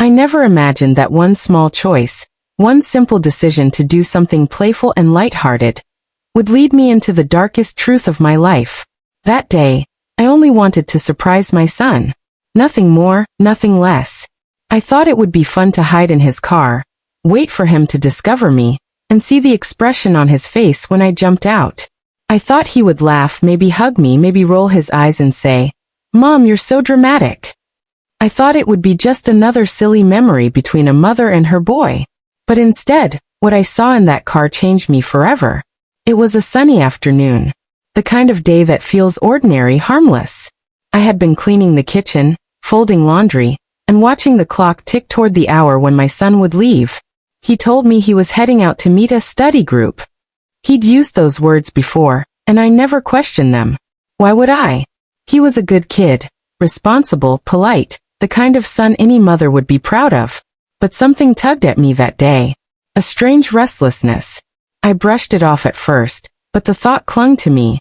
I never imagined that one small choice, one simple decision to do something playful and lighthearted, would lead me into the darkest truth of my life. That day, I only wanted to surprise my son. Nothing more, nothing less. I thought it would be fun to hide in his car, wait for him to discover me, and see the expression on his face when I jumped out. I thought he would laugh, maybe hug me, maybe roll his eyes and say, "Mom, you're so dramatic." I thought it would be just another silly memory between a mother and her boy. But instead, what I saw in that car changed me forever. It was a sunny afternoon. The kind of day that feels ordinary, harmless. I had been cleaning the kitchen, folding laundry, and watching the clock tick toward the hour when my son would leave. He told me he was heading out to meet a study group. He'd used those words before, and I never questioned them. Why would I? He was a good kid, responsible, polite, the kind of son any mother would be proud of. But something tugged at me that day. A strange restlessness. I brushed it off at first, but the thought clung to me.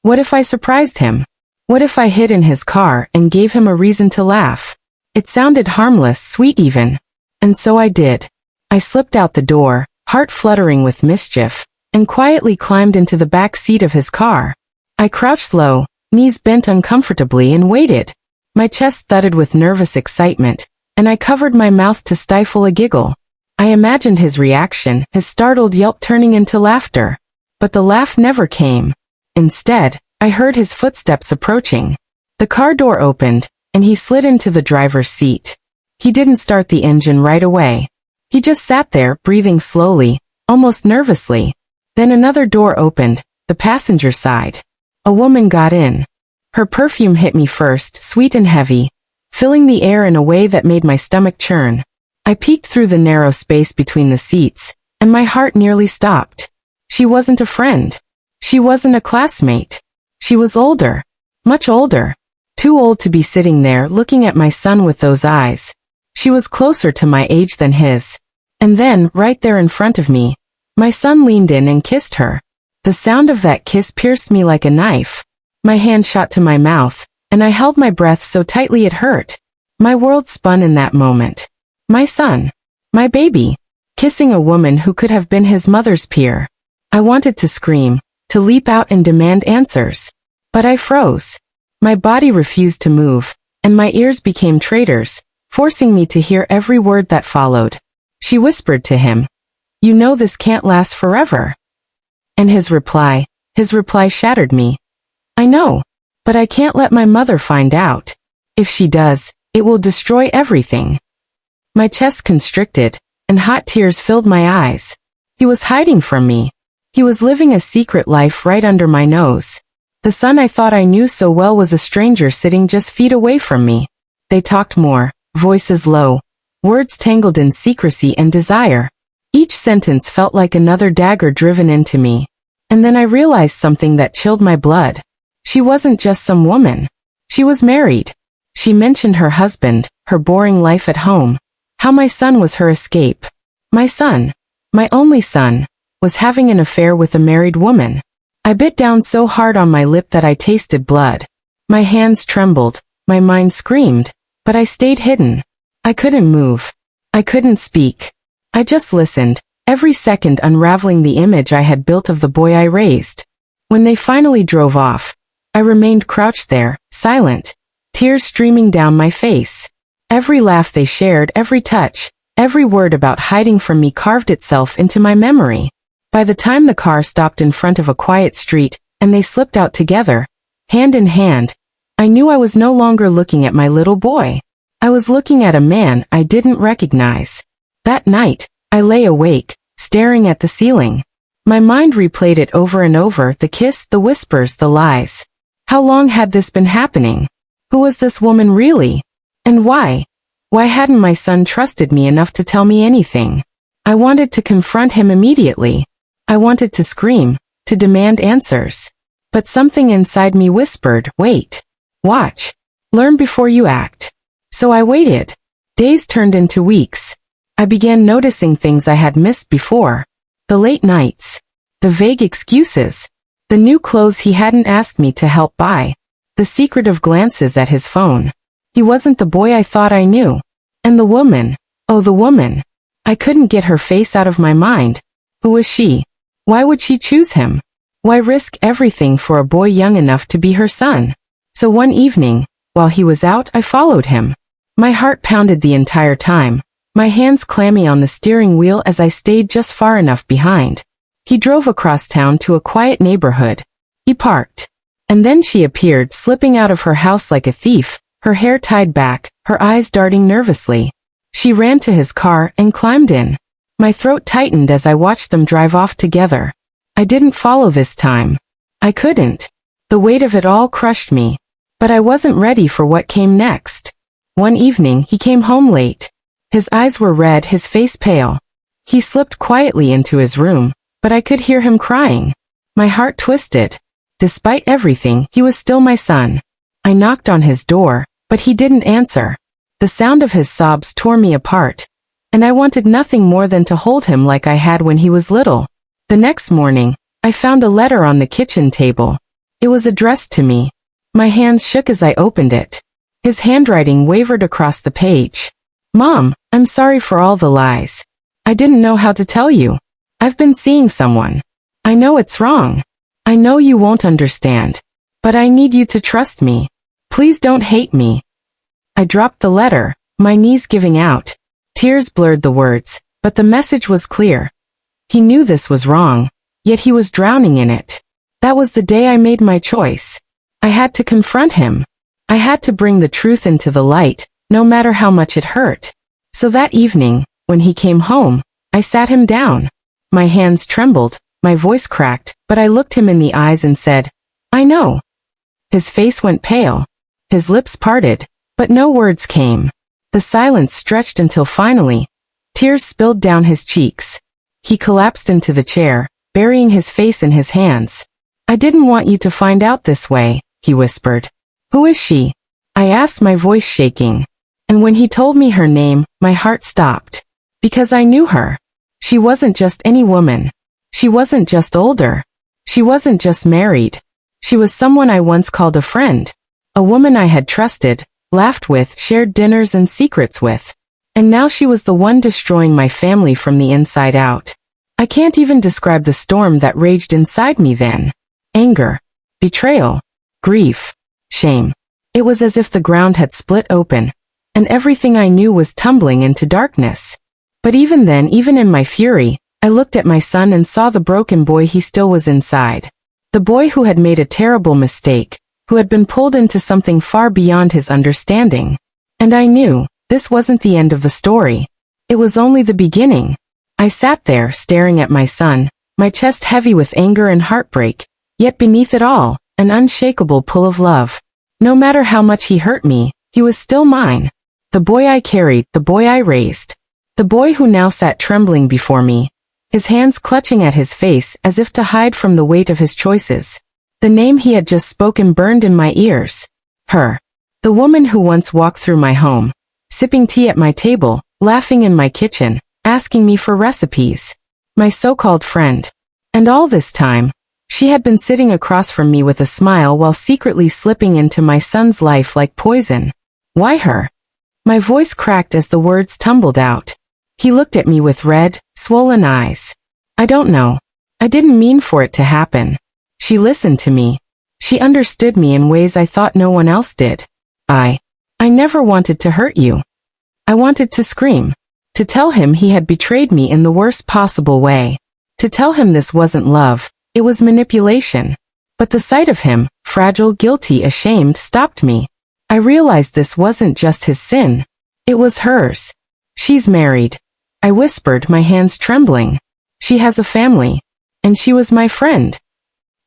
What if I surprised him? What if I hid in his car and gave him a reason to laugh? It sounded harmless, sweet even. And so I did. I slipped out the door, heart fluttering with mischief, and quietly climbed into the back seat of his car. I crouched low, knees bent uncomfortably, and waited. My chest thudded with nervous excitement, and I covered my mouth to stifle a giggle. I imagined his reaction, his startled yelp turning into laughter. But the laugh never came. Instead, I heard his footsteps approaching. The car door opened, and he slid into the driver's seat. He didn't start the engine right away. He just sat there, breathing slowly, almost nervously. Then another door opened, the passenger side. A woman got in. Her perfume hit me first, sweet and heavy, filling the air in a way that made my stomach churn. I peeked through the narrow space between the seats, and my heart nearly stopped. She wasn't a friend. She wasn't a classmate. She was older. Much older. Too old to be sitting there looking at my son with those eyes. She was closer to my age than his. And then, right there in front of me, my son leaned in and kissed her. The sound of that kiss pierced me like a knife. My hand shot to my mouth, and I held my breath so tightly it hurt. My world spun in that moment. My son. My baby. Kissing a woman who could have been his mother's peer. I wanted to scream, to leap out and demand answers. But I froze. My body refused to move, and my ears became traitors, forcing me to hear every word that followed. She whispered to him, "You know this can't last forever." And his reply shattered me. "I know, but I can't let my mother find out. If she does, it will destroy everything." My chest constricted, and hot tears filled my eyes. He was hiding from me. He was living a secret life right under my nose. The son I thought I knew so well was a stranger sitting just feet away from me. They talked more, voices low, words tangled in secrecy and desire. Each sentence felt like another dagger driven into me. And then I realized something that chilled my blood. She wasn't just some woman. She was married. She mentioned her husband, her boring life at home, how my son was her escape. My son, my only son, was having an affair with a married woman. I bit down so hard on my lip that I tasted blood. My hands trembled, my mind screamed, but I stayed hidden. I couldn't move. I couldn't speak. I just listened, every second unraveling the image I had built of the boy I raised. When they finally drove off, I remained crouched there, silent, tears streaming down my face. Every laugh they shared, every touch, every word about hiding from me carved itself into my memory. By the time the car stopped in front of a quiet street, and they slipped out together, hand in hand, I knew I was no longer looking at my little boy. I was looking at a man I didn't recognize. That night, I lay awake, staring at the ceiling. My mind replayed it over and over, the kiss, the whispers, the lies. How long had this been happening? Who was this woman really? And why? Why hadn't my son trusted me enough to tell me anything? I wanted to confront him immediately. I wanted to scream, to demand answers. But something inside me whispered, wait. Watch. Learn before you act. So I waited. Days turned into weeks. I began noticing things I had missed before. The late nights. The vague excuses. The new clothes he hadn't asked me to help buy. The secretive glances at his phone. He wasn't the boy I thought I knew. And the woman, Oh, the woman. I couldn't get her face out of my mind. Who was she? Why would she choose him? Why risk everything for a boy young enough to be her son? So one evening, while he was out, I followed him. My heart pounded the entire time, my hands clammy on the steering wheel as I stayed just far enough behind. He drove across town to a quiet neighborhood. He parked. And then she appeared, slipping out of her house like a thief, her hair tied back, her eyes darting nervously. She ran to his car and climbed in. My throat tightened as I watched them drive off together. I didn't follow this time. I couldn't. The weight of it all crushed me. But I wasn't ready for what came next. One evening, he came home late. His eyes were red, his face pale. He slipped quietly into his room, but I could hear him crying. My heart twisted. Despite everything, he was still my son. I knocked on his door, but he didn't answer. The sound of his sobs tore me apart, and I wanted nothing more than to hold him like I had when he was little. The next morning, I found a letter on the kitchen table. It was addressed to me. My hands shook as I opened it. His handwriting wavered across the page. Mom, I'm sorry for all the lies. I didn't know how to tell you. I've been seeing someone. I know it's wrong. I know you won't understand. But I need you to trust me. Please don't hate me. I dropped the letter, my knees giving out. Tears blurred the words, but the message was clear. He knew this was wrong, yet he was drowning in it. That was the day I made my choice. I had to confront him. I had to bring the truth into the light, no matter how much it hurt. So that evening, when he came home, I sat him down. My hands trembled, my voice cracked, but I looked him in the eyes and said, I know. His face went pale. His lips parted, but no words came. The silence stretched until finally, tears spilled down his cheeks. He collapsed into the chair, burying his face in his hands. I didn't want you to find out this way, he whispered. Who is she? I asked, my voice shaking. And when he told me her name, my heart stopped. Because I knew her. She wasn't just any woman. She wasn't just older. She wasn't just married. She was someone I once called a friend. A woman I had trusted, laughed with, shared dinners and secrets with. And now she was the one destroying my family from the inside out. I can't even describe the storm that raged inside me then. Anger, betrayal, grief, shame. It was as if the ground had split open, and everything I knew was tumbling into darkness. But even then, even in my fury, I looked at my son and saw the broken boy he still was inside. The boy who had made a terrible mistake, who had been pulled into something far beyond his understanding. And I knew, this wasn't the end of the story. It was only the beginning. I sat there, staring at my son, my chest heavy with anger and heartbreak, yet beneath it all, an unshakable pull of love. No matter how much he hurt me, he was still mine. The boy I carried, the boy I raised. The boy who now sat trembling before me, his hands clutching at his face as if to hide from the weight of his choices. The name he had just spoken burned in my ears. Her. The woman who once walked through my home, sipping tea at my table, laughing in my kitchen, asking me for recipes. My so-called friend. And all this time, she had been sitting across from me with a smile while secretly slipping into my son's life like poison. Why her? My voice cracked as the words tumbled out. He looked at me with red, swollen eyes. I don't know. I didn't mean for it to happen. She listened to me. She understood me in ways I thought no one else did. I never wanted to hurt you. I wanted to scream. To tell him he had betrayed me in the worst possible way. To tell him this wasn't love, it was manipulation. But the sight of him, fragile, guilty, ashamed, stopped me. I realized this wasn't just his sin. It was hers. She's married. I whispered, my hands trembling. She has a family. And she was my friend.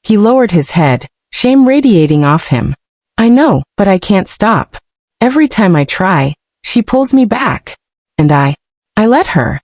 He lowered his head, shame radiating off him. I know, but I can't stop. Every time I try, she pulls me back. And I let her.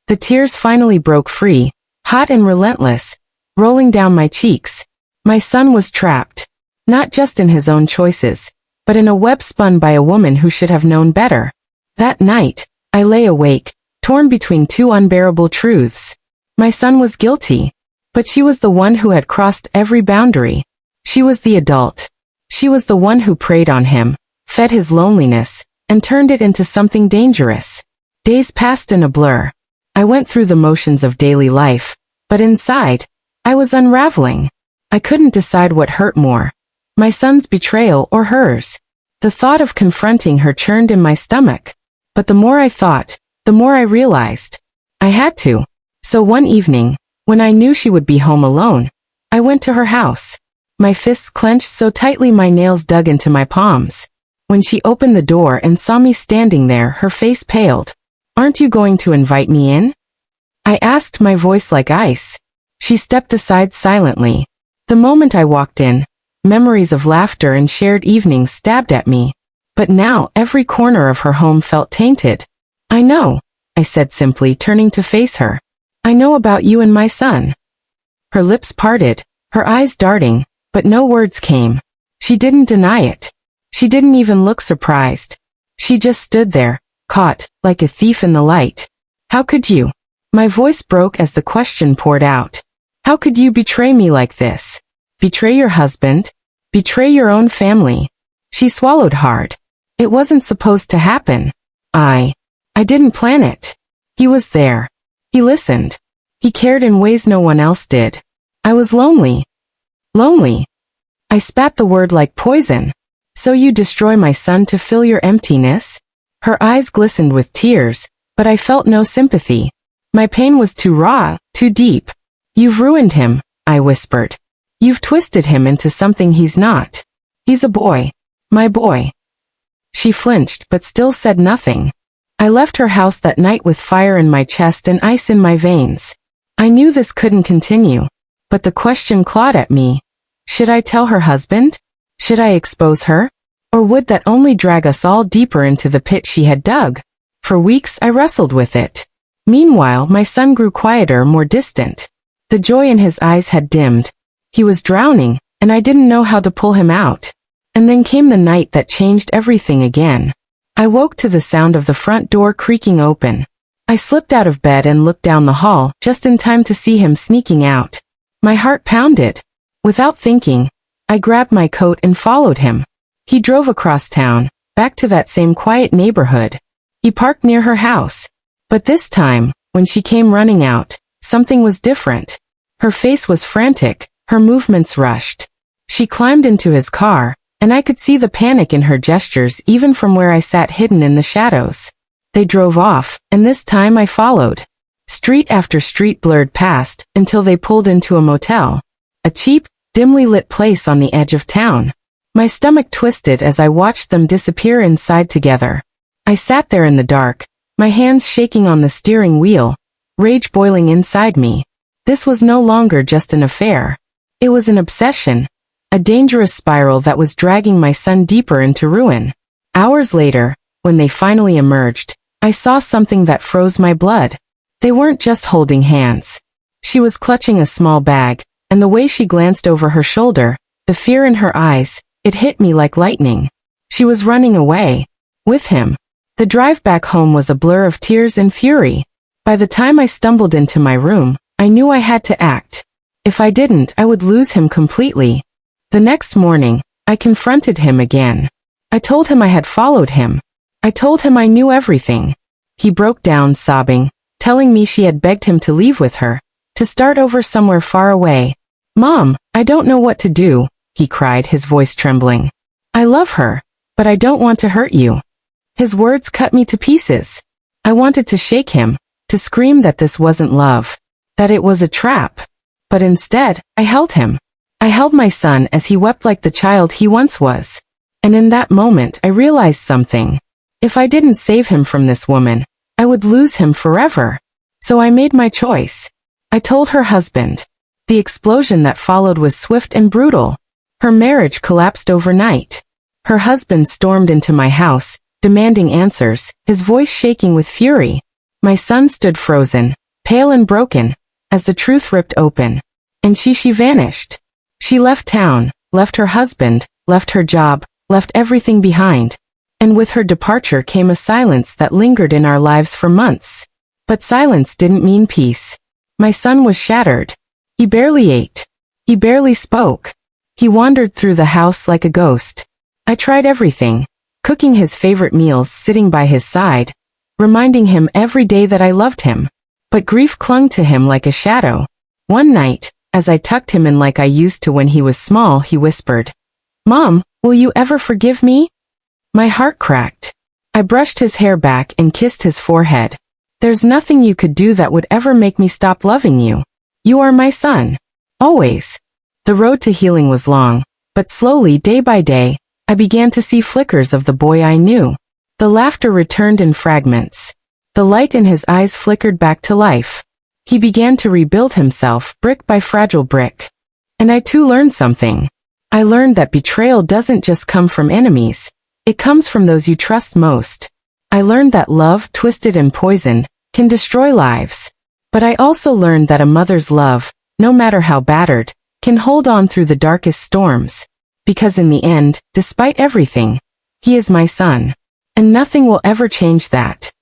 The tears finally broke free, hot and relentless, rolling down my cheeks. My son was trapped. Not just in his own choices, but in a web spun by a woman who should have known better. That night, I lay awake, torn between two unbearable truths. My son was guilty, but she was the one who had crossed every boundary. She was the adult. She was the one who preyed on him, fed his loneliness, and turned it into something dangerous. Days passed in a blur. I went through the motions of daily life, but inside, I was unraveling. I couldn't decide what hurt more, my son's betrayal or hers. The thought of confronting her churned in my stomach. But the more I thought, the more I realized I had to. So one evening, when I knew she would be home alone, I went to her house. My fists clenched so tightly my nails dug into my palms. When she opened the door and saw me standing there, her face paled. "Aren't you going to invite me in?" I asked, my voice like ice. She stepped aside silently. The moment I walked in, memories of laughter and shared evenings stabbed at me. But now every corner of her home felt tainted. "I know," I said simply, turning to face her. "I know about you and my son." Her lips parted, her eyes darting, but no words came. She didn't deny it. She didn't even look surprised. She just stood there, caught, like a thief in the light. "How could you?" My voice broke as the question poured out. "How could you betray me like this? Betray your husband? Betray your own family?" She swallowed hard. "It wasn't supposed to happen. I didn't plan it." He was there. He listened. He cared in ways no one else did. I was lonely. Lonely. I spat the word like poison. "So you destroy my son to fill your emptiness?" Her eyes glistened with tears, but I felt no sympathy. My pain was too raw, too deep. "You've ruined him," I whispered. "You've twisted him into something he's not. He's a boy. My boy." She flinched but still said nothing. I left her house that night with fire in my chest and ice in my veins. I knew this couldn't continue. But the question clawed at me. Should I tell her husband? Should I expose her? Or would that only drag us all deeper into the pit she had dug? For weeks I wrestled with it. Meanwhile, my son grew quieter, more distant. The joy in his eyes had dimmed. He was drowning, and I didn't know how to pull him out. And then came the night that changed everything again. I woke to the sound of the front door creaking open. I slipped out of bed and looked down the hall, just in time to see him sneaking out. My heart pounded. Without thinking, I grabbed my coat and followed him. He drove across town, back to that same quiet neighborhood. He parked near her house. But this time, when she came running out, something was different. Her face was frantic, her movements rushed. She climbed into his car, and I could see the panic in her gestures even from where I sat hidden in the shadows. They drove off, and this time I followed. Street after street blurred past, until they pulled into a motel. A cheap, dimly lit place on the edge of town. My stomach twisted as I watched them disappear inside together. I sat there in the dark, my hands shaking on the steering wheel, rage boiling inside me. This was no longer just an affair. It was an obsession, a dangerous spiral that was dragging my son deeper into ruin. Hours later, when they finally emerged, I saw something that froze my blood. They weren't just holding hands. She was clutching a small bag, and the way she glanced over her shoulder, the fear in her eyes, it hit me like lightning. She was running away. With him. The drive back home was a blur of tears and fury. By the time I stumbled into my room, I knew I had to act. If I didn't, I would lose him completely. The next morning, I confronted him again. I told him I had followed him. I told him I knew everything. He broke down sobbing, telling me she had begged him to leave with her, to start over somewhere far away. "Mom, I don't know what to do," he cried, his voice trembling. "I love her, but I don't want to hurt you." His words cut me to pieces. I wanted to shake him, to scream that this wasn't love, that it was a trap. But instead, I held him. I held my son as he wept like the child he once was. And in that moment, I realized something. If I didn't save him from this woman, I would lose him forever. So I made my choice. I told her husband. The explosion that followed was swift and brutal. Her marriage collapsed overnight. Her husband stormed into my house, demanding answers, his voice shaking with fury. My son stood frozen, pale and broken, as the truth ripped open. And she vanished. She left town, left her husband, left her job, left everything behind. And with her departure came a silence that lingered in our lives for months. But silence didn't mean peace. My son was shattered. He barely ate. He barely spoke. He wandered through the house like a ghost. I tried everything. Cooking his favorite meals, sitting by his side, reminding him every day that I loved him. But grief clung to him like a shadow. One night, as I tucked him in like I used to when he was small, he whispered, "Mom, will you ever forgive me?" My heart cracked. I brushed his hair back and kissed his forehead. "There's nothing you could do that would ever make me stop loving you. You are my son. Always." The road to healing was long, but slowly, day by day, I began to see flickers of the boy I knew. The laughter returned in fragments. The light in his eyes flickered back to life. He began to rebuild himself, brick by fragile brick. And I too learned something. I learned that betrayal doesn't just come from enemies. It comes from those you trust most. I learned that love, twisted and poisoned, can destroy lives. But I also learned that a mother's love, no matter how battered, can hold on through the darkest storms. Because in the end, despite everything, he is my son. And nothing will ever change that.